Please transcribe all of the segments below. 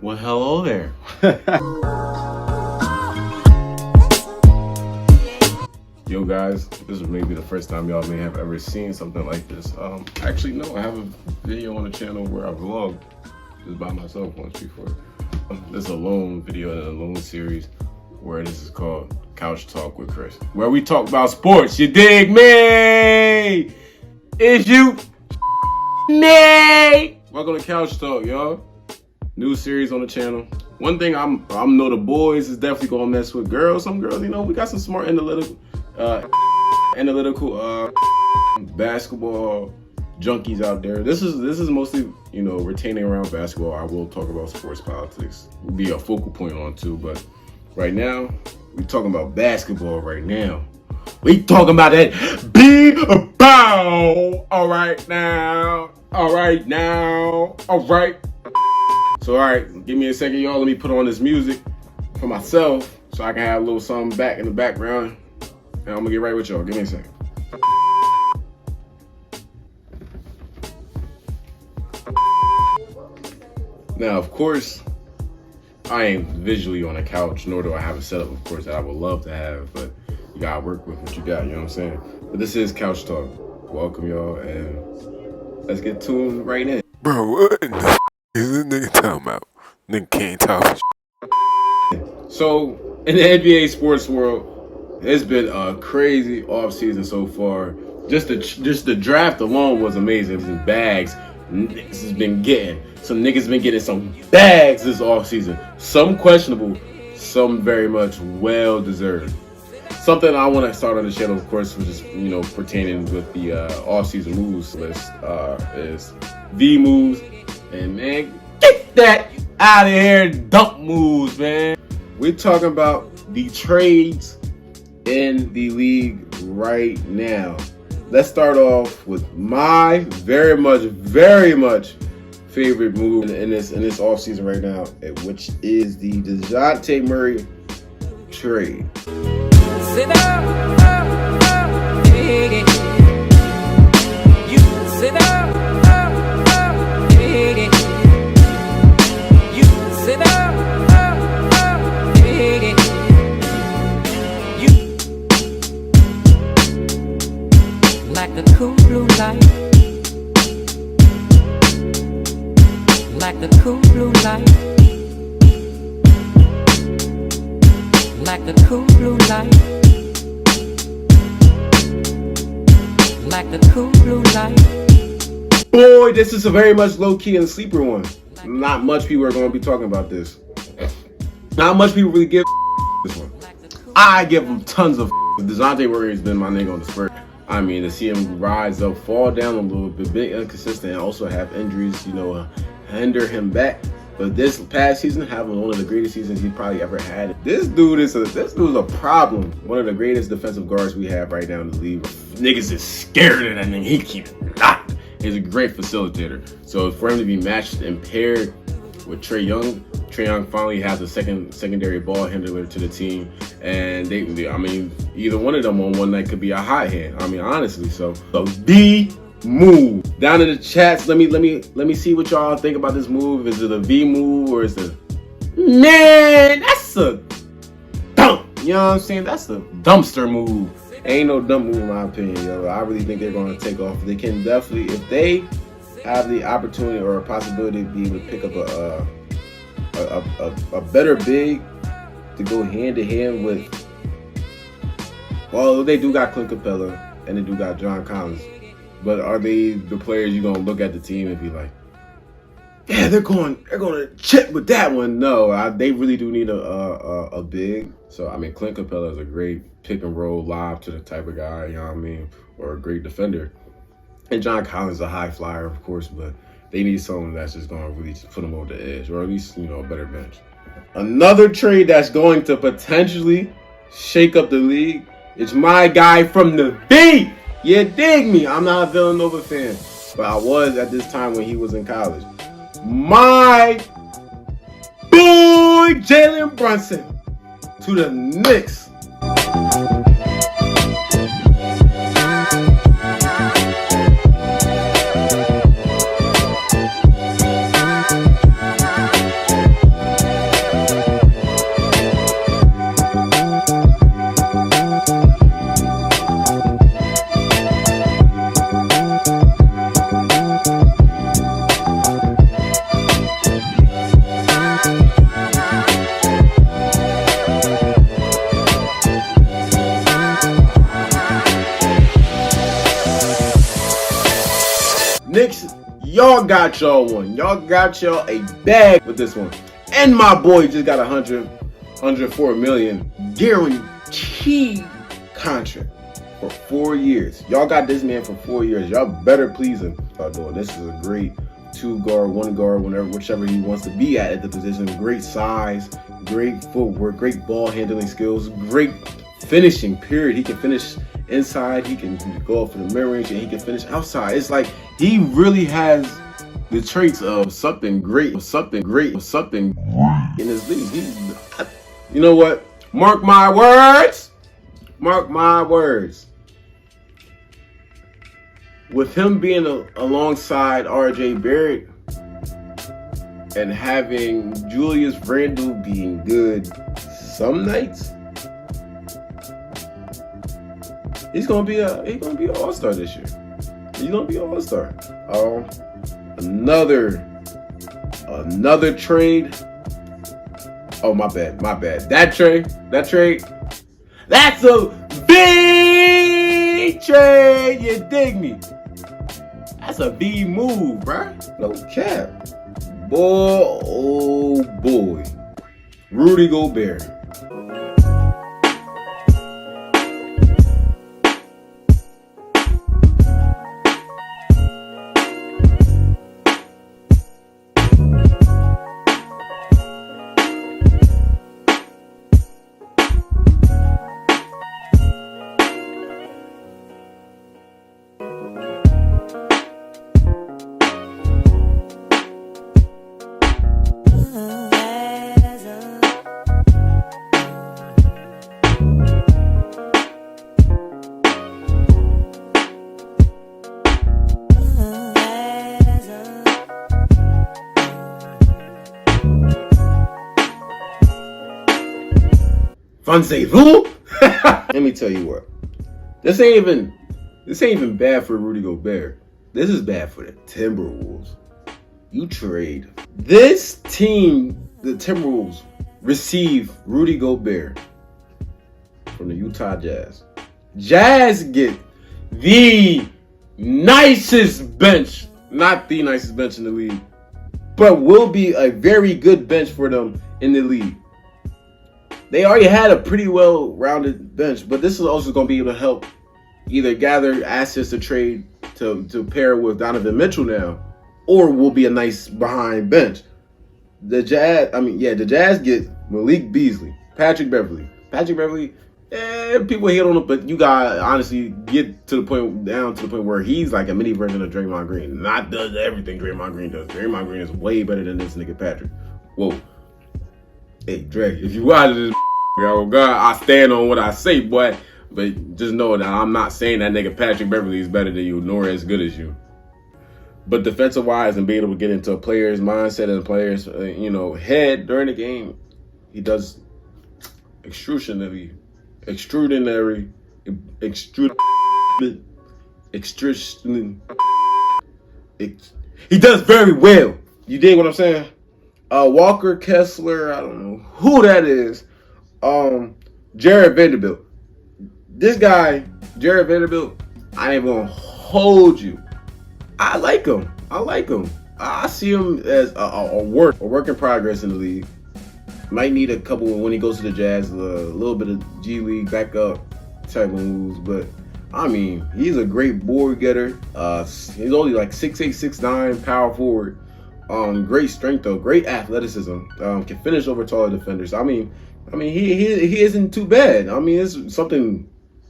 Well, hello there. Yo, guys, this is maybe the first time y'all may have ever seen something like this. Actually, no, I have a video on the channel where I vlogged just by myself once before. This is a lone video in a lone series where this is called Couch Talk with Chris, where we talk about sports. You dig me? Is you me? Welcome to Couch Talk, y'all. New series on the channel. One thing I'm know the boys is definitely gonna mess with girls. Some girls, you know, we got some smart analytical basketball junkies out there. This is mostly, you know, retaining around basketball. I will talk about sports politics. Will be a focal point on too, but right now we talking about basketball. Right now we talking about that big bow. All right now. So, all right, give me a second, y'all. Let me put on this music for myself so I can have a little something back in the background. And I'm gonna get right with y'all. Give me a second. Now, of course, I ain't visually on a couch, nor do I have a setup, of course, that I would love to have, but you gotta work with what you got, you know what I'm saying? But this is Couch Talk. Welcome, y'all, and let's get tuned right in. Bro, what in the is this nigga talking about? Nigga can't talk. So, in the NBA sports world, it's been a crazy offseason so far. Just the draft alone was amazing. Some bags niggas has been getting. Some niggas been getting some bags this offseason. Some questionable, some very much well deserved. Something I want to start on the channel, of course, which is, you know, pertaining with the off-season moves list, is the moves. And man, get that out of here, dump moves, man. We're talking about the trades in the league right now. Let's start off with my very much favorite move in this offseason right now, which is the DeJounte Murray trade. Sit down, dig it. You sit down, dig it. You sit down, dig it. You like the cool blue light, like the cool blue light, like the cool blue light. Like the cool blue light. Boy, this is a very much low-key and sleeper one. Not much people are going to be talking about this. Not much people really give this one. I give him tons of. DeJounte Murray has been my nigga on the Spurs. I mean, to see him rise up, fall down a little bit, bit inconsistent, and also have injuries, you know, hinder him back. But this past season, having one of the greatest seasons he probably ever had. This dude is a problem. One of the greatest defensive guards we have right now in the league. Niggas is scared of that nigga. He keeps not. He's a great facilitator. So for him to be matched and paired with Trae Young finally has a secondary ball handler to the team, and I mean, either one of them on one night could be a hot hand. I mean, honestly. So the move down in the chats. Let me see what y'all think about this move. Is it a V move or is it? Man, that's a dump. You know what I'm saying? That's a dumpster move. Ain't no dump move in my opinion, yo. I really think they're going to take off. They can definitely, if they have the opportunity or a possibility to be able to pick up a better big to go hand to hand with. Well, they do got Clint Capella and they do got John Collins. But are they the players you're gonna look at the team and be like, yeah, they're gonna chip with that one? No, they really do need a big. So I mean, Clint Capella is a great pick and roll lob to the type of guy, you know what I mean, or a great defender. And John Collins is a high flyer, of course, but they need someone that's just gonna really just put them over the edge, or at least, you know, a better bench. Another trade that's going to potentially shake up the league. It's my guy from the V. You dig me? I'm not a Villanova fan, but I was at this time when he was in college. My boy Jalen Brunson to the Knicks. got y'all one. Y'all got y'all a bag with this one. And my boy just got 104 million guaranteed contract for 4 years. Y'all got this man for 4 years. Y'all better please him. This is a great 2 guard, 1 guard, whichever he wants to be at the position. Great size, great footwork, great ball handling skills, great finishing, period. He can finish inside, he can go up for the mid-range, and he can finish outside. It's like he really has the traits of something great in his league. You know what? Mark my words. Mark my words. With him being alongside R.J. Barrett and having Julius Randle being good some nights, he's gonna be an all-star this year. He's gonna be an all-star. Another trade. Oh, my bad. That trade. That's a big trade. You dig me? That's a big move, bruh. No cap. Boy, oh boy. Rudy Gobert. Who? Let me tell you what. This ain't even bad for Rudy Gobert. This is bad for the Timberwolves. You trade this team, the Timberwolves, receive Rudy Gobert from the Utah Jazz. Jazz get the nicest bench, not the nicest bench in the league, but will be a very good bench for them in the league. They already had a pretty well-rounded bench, but this is also going to be able to help either gather assets to trade to pair with Donovan Mitchell now, or will be a nice behind bench. The Jazz get Malik Beasley, Patrick Beverley. People hate on him, but you gotta honestly get down to the point where he's like a mini version of Draymond Green. Not does everything Draymond Green does. Draymond Green is way better than this nigga Patrick. Whoa. Hey, Dre, if you watch this, oh God, I stand on what I say, boy. But just know that I'm not saying that nigga Patrick Beverley is better than you, nor as good as you. But defensive-wise and being able to get into a player's mindset and a player's, head during the game, he does extraordinary. He does very well. You dig what I'm saying? Walker Kessler, I don't know who that is. Jared Vanderbilt. This guy, Jared Vanderbilt, I ain't gonna hold you. I like him. I see him as a work in progress in the league. Might need a couple when he goes to the Jazz, a little bit of G League backup type of moves, but I mean, he's a great board getter. He's only like 6'8", 6'9", power forward. Great strength though, great athleticism. Can finish over taller defenders. I mean, he isn't too bad. I mean, it's something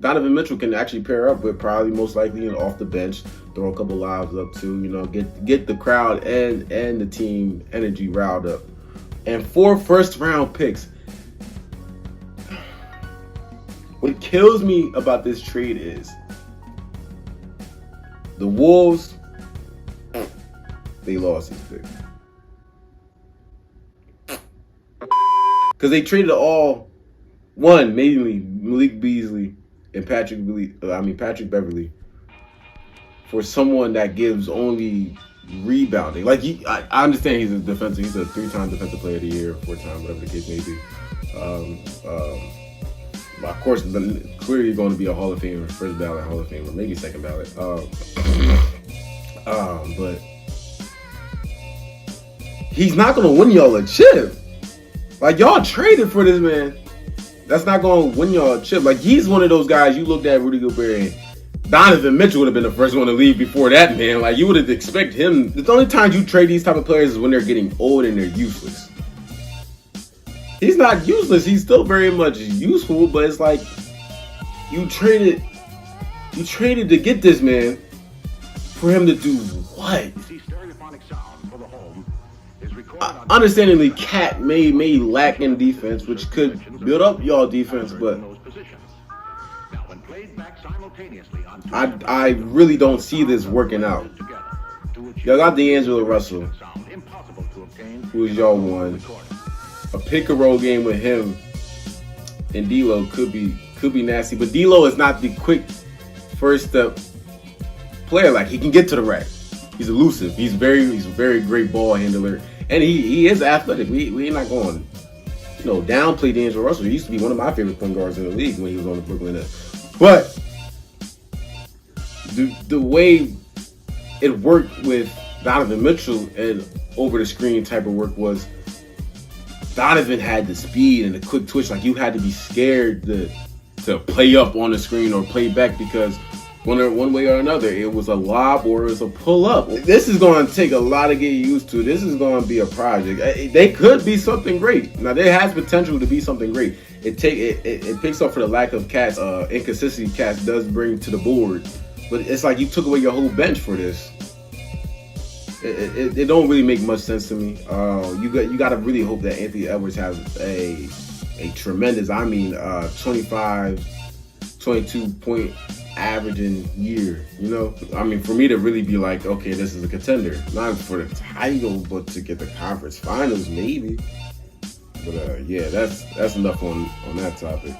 Donovan Mitchell can actually pair up with, probably most likely off the bench, throw a couple lives up too. Get the crowd and the team energy riled up. And 4 first-round picks. What kills me about this trade is the Wolves. They lost his pick. Because they traded mainly Malik Beasley and Patrick Beverley for someone that gives only rebounding. Like I understand he's a 3-time defensive player of the year, 4-time, whatever the case may be. Of course, clearly going to be a Hall of Famer, first ballot Hall of Famer, maybe second ballot. But he's not gonna win y'all a chip. Like, y'all traded for this man. That's not gonna win y'all a chip. Like, he's one of those guys you looked at Rudy Gobert and Donovan Mitchell would have been the first one to leave before that, man. Like, you would have expected him. The only time you trade these type of players is when they're getting old and they're useless. He's not useless. He's still very much useful, but it's like you traded to get this man for him to do what? Understandingly, Cat may lack in defense, which could build up y'all defense, but I really don't see this working out. Y'all got D'Angelo Russell, who is y'all one. A pick and roll game with him and D'Lo could be nasty, but D'Lo is not the quick first step player. Like, he can get to the rack. He's elusive. He's a very great ball handler, and he is athletic. We ain't not going, downplay D'Angelo Russell. He used to be one of my favorite point guards in the league when he was on the Brooklyn Nets. But the way it worked with Donovan Mitchell and over the screen type of work was Donovan had the speed and the quick twitch. Like, you had to be scared to play up on the screen or play back, because one way or another, it was a lob or it was a pull up. This is going to take a lot to get used to. This is going to be a project. They could be something great. Now, there has potential to be something great. It picks up for the lack of Cat's inconsistency Cat does bring to the board, but it's like you took away your whole bench for this. It don't really make much sense to me. You got to really hope that Anthony Edwards has a tremendous, 25, 22 point averaging year. For me to really be like, okay, this is a contender, not for the title, but to get the conference finals maybe. But yeah, that's enough on that topic.